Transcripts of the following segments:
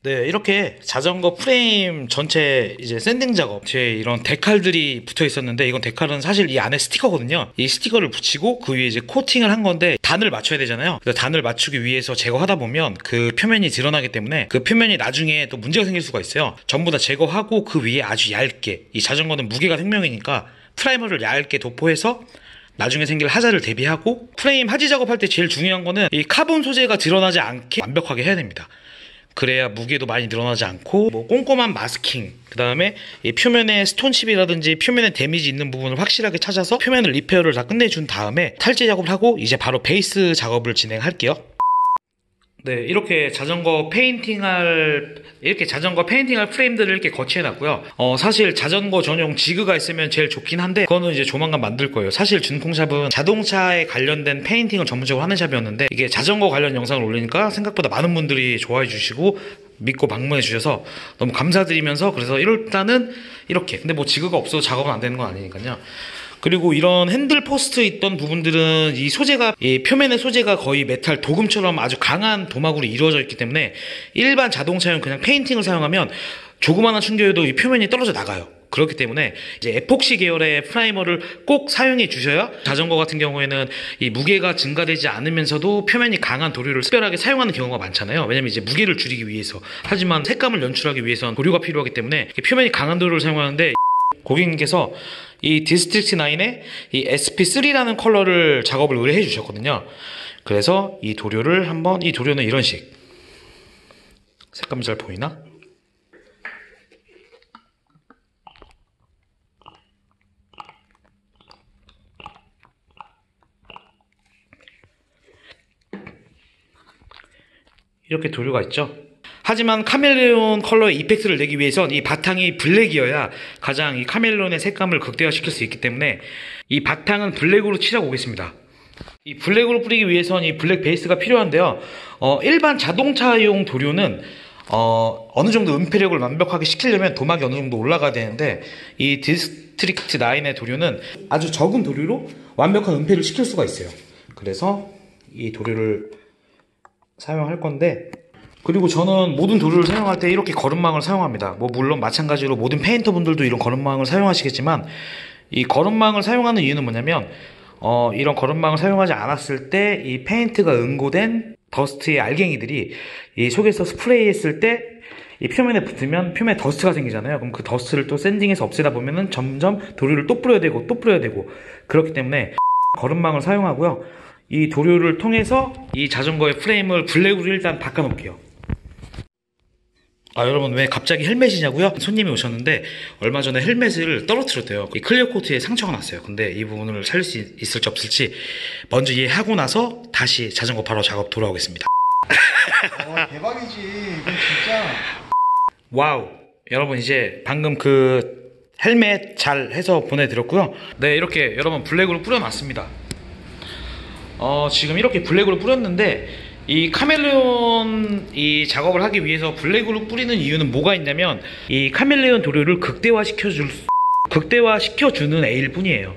네, 이렇게 자전거 프레임 전체 이제 샌딩 작업, 뒤에 이런 데칼들이 붙어 있었는데, 이건 데칼은 사실 이 안에 스티커거든요. 이 스티커를 붙이고 그 위에 이제 코팅을 한 건데, 단을 맞춰야 되잖아요. 그래서 단을 맞추기 위해서 제거하다 보면 그 표면이 드러나기 때문에 그 표면이 나중에 또 문제가 생길 수가 있어요. 전부 다 제거하고 그 위에 아주 얇게, 이 자전거는 무게가 생명이니까 프라이머를 얇게 도포해서 나중에 생길 하자를 대비하고, 프레임 하지 작업할 때 제일 중요한 거는 이 카본 소재가 드러나지 않게 완벽하게 해야 됩니다. 그래야 무게도 많이 늘어나지 않고, 뭐 꼼꼼한 마스킹, 그 다음에 이 표면에 스톤칩이라든지 표면에 데미지 있는 부분을 확실하게 찾아서 표면을 리페어를 다 끝내준 다음에 탈제 작업을 하고 이제 바로 베이스 작업을 진행할게요. 네, 이렇게 자전거 페인팅할 프레임들을 이렇게 거치해놨고요. 사실 자전거 전용 지그가 있으면 제일 좋긴 한데, 그거는 이제 조만간 만들 거예요. 사실 준콩샵은 자동차에 관련된 페인팅을 전문적으로 하는 샵이었는데, 이게 자전거 관련 영상을 올리니까 생각보다 많은 분들이 좋아해 주시고 믿고 방문해 주셔서 너무 감사드리면서, 그래서 일단은 이렇게, 근데 뭐 지그가 없어도 작업은 안 되는 건 아니니까요. 그리고 이런 핸들 포스트 있던 부분들은 이 소재가, 이 표면의 소재가 거의 메탈 도금처럼 아주 강한 도막으로 이루어져 있기 때문에 일반 자동차용 그냥 페인팅을 사용하면 조그마한 충격에도 이 표면이 떨어져 나가요. 그렇기 때문에 이제 에폭시 계열의 프라이머를 꼭 사용해 주셔야, 자전거 같은 경우에는 이 무게가 증가되지 않으면서도 표면이 강한 도료를 특별하게 사용하는 경우가 많잖아요. 왜냐면 이제 무게를 줄이기 위해서, 하지만 색감을 연출하기 위해서는 도료가 필요하기 때문에 표면이 강한 도료를 사용하는데, 고객님께서 이 디스트릭트 9에 이 SP3라는 컬러를 작업을 의뢰해 주셨거든요. 그래서 이 도료를 한번, 이 도료는 이런 식, 색감이 잘 보이나? 이렇게 도료가 있죠. 하지만 카멜레온 컬러의 이펙트를 내기 위해선 이 바탕이 블랙이어야 가장 이 카멜레온의 색감을 극대화시킬 수 있기 때문에 이 바탕은 블랙으로 칠하고 오겠습니다. 이 블랙으로 뿌리기 위해선 이 블랙 베이스가 필요한데요. 일반 자동차용 도료는 어느 정도 은폐력을 완벽하게 시키려면 도막이 어느 정도 올라가야 되는데, 이 디스트릭트 9의 도료는 아주 적은 도료로 완벽한 은폐를 시킬 수가 있어요. 그래서 이 도료를 사용할 건데, 그리고 저는 모든 도료를 사용할 때 이렇게 거름망을 사용합니다. 뭐 물론 마찬가지로 모든 페인터 분들도 이런 거름망을 사용하시겠지만, 이 거름망을 사용하는 이유는 뭐냐면, 이런 거름망을 사용하지 않았을 때 이 페인트가 응고된 더스트의 알갱이들이 이 속에서 스프레이 했을 때 이 표면에 붙으면 표면에 더스트가 생기잖아요. 그럼 그 더스트를 또 샌딩해서 없애다 보면은 점점 도료를 또 뿌려야 되고 또 뿌려야 되고, 그렇기 때문에 거름망을 사용하고요. 이 도료를 통해서 이 자전거의 프레임을 블랙으로 일단 바꿔 놓을게요. 여러분, 왜 갑자기 헬멧이냐고요? 손님이 오셨는데 얼마 전에 헬멧을 떨어뜨렸대요. 이 클리어 코트에 상처가 났어요. 근데 이 부분을 살릴 수 있을지 없을지 먼저 이해하고 나서 다시 자전거 바로 작업 돌아오겠습니다. 대박이지. 이건 진짜. 와우, 여러분, 이제 방금 그 헬멧 잘 해서 보내드렸고요. 네, 이렇게 여러분 블랙으로 뿌려놨습니다. 지금 이렇게 블랙으로 뿌렸는데, 이 카멜레온 이 작업을 하기 위해서 블랙으로 뿌리는 이유는 뭐가 있냐면, 이 카멜레온 도료를 극대화시켜주는 A일 뿐이에요.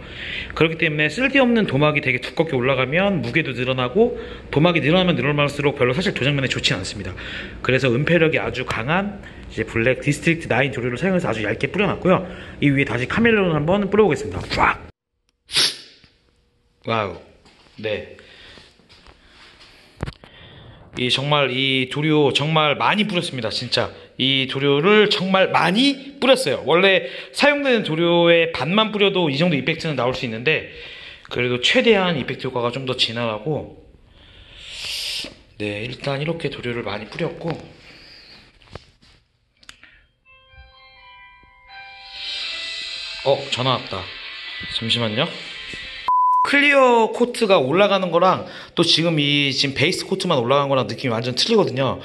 그렇기 때문에 쓸데없는 도막이 되게 두껍게 올라가면 무게도 늘어나고, 도막이 늘어나면 늘어날수록 별로 사실 도장면에 좋지 않습니다. 그래서 은폐력이 아주 강한 이제 블랙 디스트릭트 9 도료를 사용해서 아주 얇게 뿌려놨고요. 이 위에 다시 카멜레온을 한번 뿌려보겠습니다. 쫙! 와우. 네. 정말 이 도료 정말 많이 뿌렸습니다. 진짜 이 도료를 정말 많이 뿌렸어요. 원래 사용되는 도료의 반만 뿌려도 이 정도 이펙트는 나올 수 있는데, 그래도 최대한 이펙트 효과가 좀 더 진하고, 네, 일단 이렇게 도료를 많이 뿌렸고, 전화 왔다. 잠시만요. 클리어 코트가 올라가는 거랑 또 지금 베이스 코트만 올라간 거랑 느낌이 완전 틀리거든요.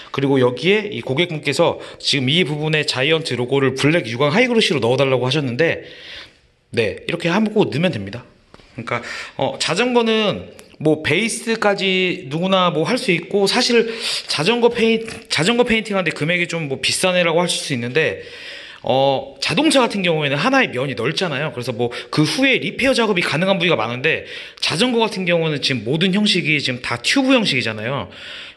그리고 여기에 이 고객분께서 지금 이 부분에 자이언트 로고를 블랙 유광 하이그로시로 넣어달라고 하셨는데, 네, 이렇게 한번 넣으면 됩니다. 그러니까 자전거는 뭐 베이스까지 누구나 뭐 할 수 있고, 사실 자전거 페인팅 하는데 금액이 좀 뭐 비싼 애라고 할 수 있는데, 자동차 같은 경우에는 하나의 면이 넓잖아요. 그래서 뭐 그 후에 리페어 작업이 가능한 부위가 많은데, 자전거 같은 경우는 지금 모든 형식이 지금 다 튜브 형식이잖아요.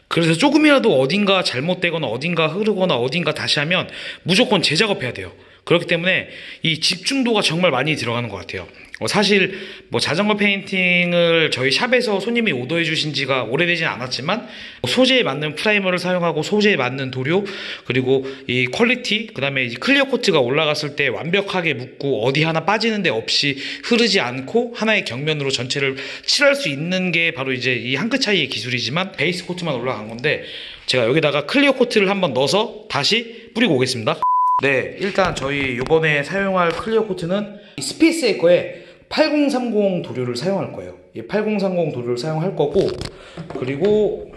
그래서 조금이라도 어딘가 잘못되거나 어딘가 흐르거나 어딘가 다시 하면 무조건 재작업해야 돼요. 그렇기 때문에 이 집중도가 정말 많이 들어가는 것 같아요. 사실 뭐 자전거 페인팅을 저희 샵에서 손님이 오더해 주신 지가 오래되진 않았지만 소재에 맞는 프라이머를 사용하고 소재에 맞는 도료 그리고 이 퀄리티 그 다음에 클리어 코트가 올라갔을 때 완벽하게 묶고 어디 하나 빠지는 데 없이 흐르지 않고 하나의 경면으로 전체를 칠할 수 있는 게 바로 이제 이 한 끗 차이의 기술이지만 베이스 코트만 올라간 건데 제가 여기다가 클리어 코트를 한번 넣어서 다시 뿌리고 오겠습니다. 네, 일단 저희 이번에 사용할 클리어 코트는 스페이스의 거에 8030 도료를 사용할 거예요. 이 8030 도료를 사용할 거고, 그리고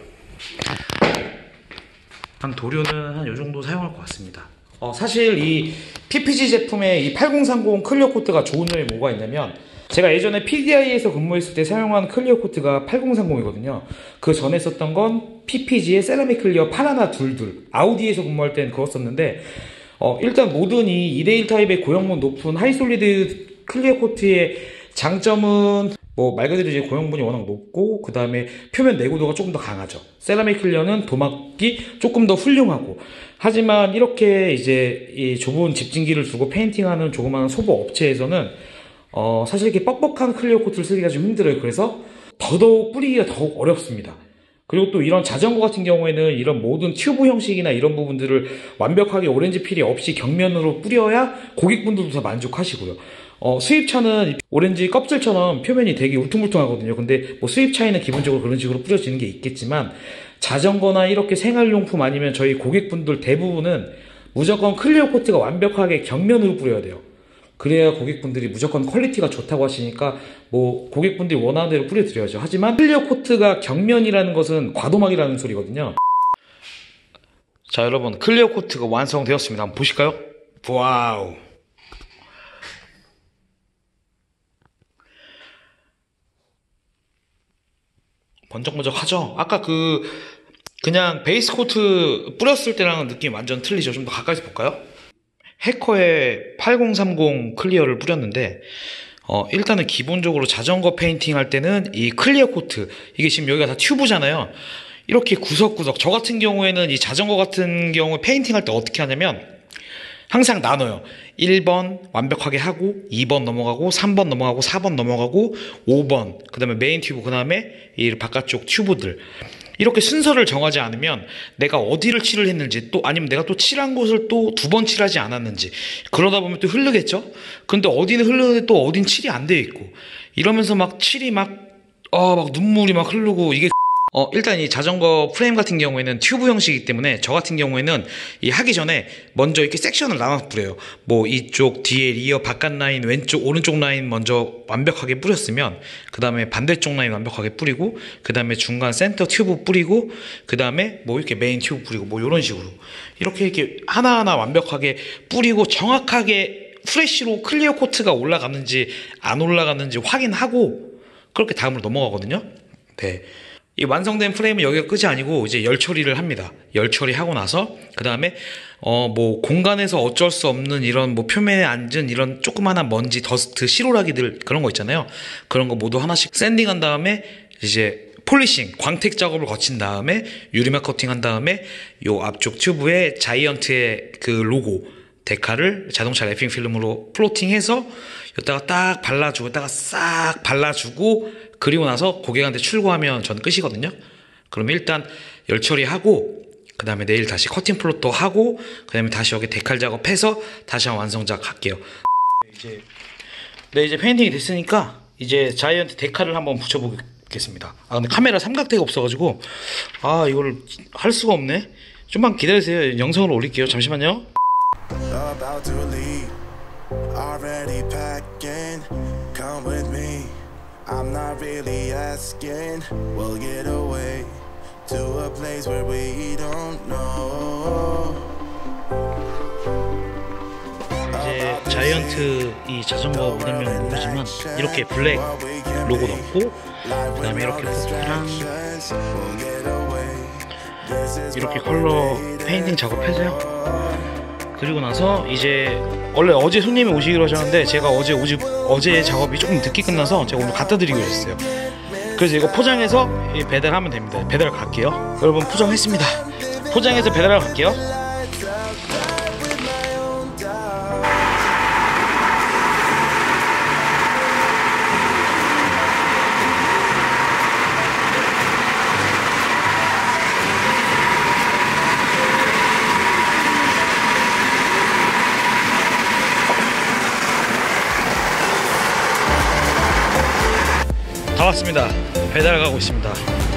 한 도료는 한 요 정도 사용할 것 같습니다. 사실 이 PPG 제품의 이 8030 클리어 코트가 좋은 점이 뭐가 있냐면 제가 예전에 PDI에서 근무했을 때 사용한 클리어 코트가 8030이거든요. 그 전에 썼던 건 PPG의 세라믹 클리어 파라나 둘둘 아우디에서 근무할 때는 그거 썼는데 일단 모든 이 2대1 타입의 고형분 높은 하이솔리드 클리어 코트의 장점은 뭐 말 그대로 이제 고형분이 워낙 높고 그 다음에 표면 내구도가 조금 더 강하죠. 세라믹 클리어는 도막이 조금 더 훌륭하고 하지만 이렇게 이제 이 좁은 집진기를 두고 페인팅하는 조그마한 소보 업체에서는 사실 이렇게 뻑뻑한 클리어 코트를 쓰기가 좀 힘들어요. 그래서 더더욱 뿌리기가 더욱 어렵습니다. 그리고 또 이런 자전거 같은 경우에는 이런 모든 튜브 형식이나 이런 부분들을 완벽하게 오렌지 필이 없이 경면으로 뿌려야 고객분들도 다 만족하시고요. 수입차는 오렌지 껍질처럼 표면이 되게 울퉁불퉁하거든요. 근데 뭐 수입차에는 기본적으로 그런 식으로 뿌려지는 게 있겠지만 자전거나 이렇게 생활용품 아니면 저희 고객분들 대부분은 무조건 클리어 코트가 완벽하게 경면으로 뿌려야 돼요. 그래야 고객분들이 무조건 퀄리티가 좋다고 하시니까 뭐 고객분들이 원하는 대로 뿌려드려야죠. 하지만 클리어 코트가 경면이라는 것은 과도막이라는 소리거든요. 자, 여러분 클리어 코트가 완성되었습니다. 한번 보실까요? 와우. 번쩍번쩍하죠? 아까 그냥 베이스 코트 뿌렸을 때랑은 느낌이 완전 틀리죠? 좀 더 가까이서 볼까요? 해커의 8030 클리어를 뿌렸는데 일단은 기본적으로 자전거 페인팅 할 때는 이 클리어 코트 이게 지금 여기가 다 튜브잖아요. 이렇게 구석구석 저 같은 경우에는 이 자전거 같은 경우 페인팅 할 때 어떻게 하냐면 항상 나눠요. 1번 완벽하게 하고 2번 넘어가고 3번 넘어가고 4번 넘어가고 5번 그 다음에 메인 튜브 그 다음에 이 바깥쪽 튜브들 이렇게 순서를 정하지 않으면 내가 어디를 칠을 했는지 또 아니면 내가 또 칠한 곳을 또 두 번 칠하지 않았는지 그러다 보면 또 흐르겠죠. 근데 어디는 흐르는데 또 어딘 칠이 안 되어 있고 이러면서 막 칠이 막 눈물이 막 흐르고 이게 일단 이 자전거 프레임 같은 경우에는 튜브 형식이기 때문에 저 같은 경우에는 이 하기 전에 먼저 이렇게 섹션을 나눠 뿌려요. 뭐 이쪽 뒤에 리어 바깥 라인 왼쪽 오른쪽 라인 먼저 완벽하게 뿌렸으면 그 다음에 반대쪽 라인 완벽하게 뿌리고 그 다음에 중간 센터 튜브 뿌리고 그 다음에 뭐 이렇게 메인 튜브 뿌리고 뭐 이런 식으로 이렇게 하나하나 완벽하게 뿌리고 정확하게 프레쉬로 클리어 코트가 올라가는지 안 올라가는지 확인하고 그렇게 다음으로 넘어가거든요. 네. 이 완성된 프레임은 여기가 끝이 아니고 이제 열 처리를 합니다. 열 처리하고 나서 그 다음에 뭐 공간에서 어쩔 수 없는 이런 뭐 표면에 앉은 이런 조그마한 먼지, 더스트, 실오라기들 그런 거 있잖아요. 그런 거 모두 하나씩 샌딩한 다음에 이제 폴리싱, 광택 작업을 거친 다음에 유리막 커팅한 다음에 요 앞쪽 튜브에 자이언트의 그 로고 데카를 자동차 랩핑 필름으로 플로팅해서 여기다가 딱 발라주고 여기다가 싹 발라주고 그리고 나서 고객한테 출고하면 저는 끝이거든요. 그럼 일단 열 처리하고 그 다음에 내일 다시 커팅 플로터 하고 그 다음에 다시 여기 데칼 작업해서 다시 한 완성작 할게요. 이제 페인팅이 됐으니까 이제 자이언트 데칼을 한번 붙여보겠습니다. 근데 카메라 삼각대가 없어가지고 이거를 할 수가 없네. 좀만 기다리세요. 영상으로 올릴게요. 잠시만요. About to leave, already packing. Come with me, I'm not really asking. We'll get away to a place where we don't know. 이제 자이언트 이 자전거 모델명 모르지만 이렇게 블랙 로고 넣고 그 다음에 이렇게 포트랑 이렇게 컬러 페인팅 작업해서요. 그리고 나서 이제 원래 어제 손님이 오시기로 하셨는데 제가 어제 작업이 조금 늦게 끝나서 제가 오늘 갖다 드리기로 했어요. 그래서 이거 포장해서 이 배달하면 됩니다. 배달 갈게요. 여러분 포장했습니다. 포장해서 배달하러 갈게요. 다 왔습니다. 배달 가고 있습니다.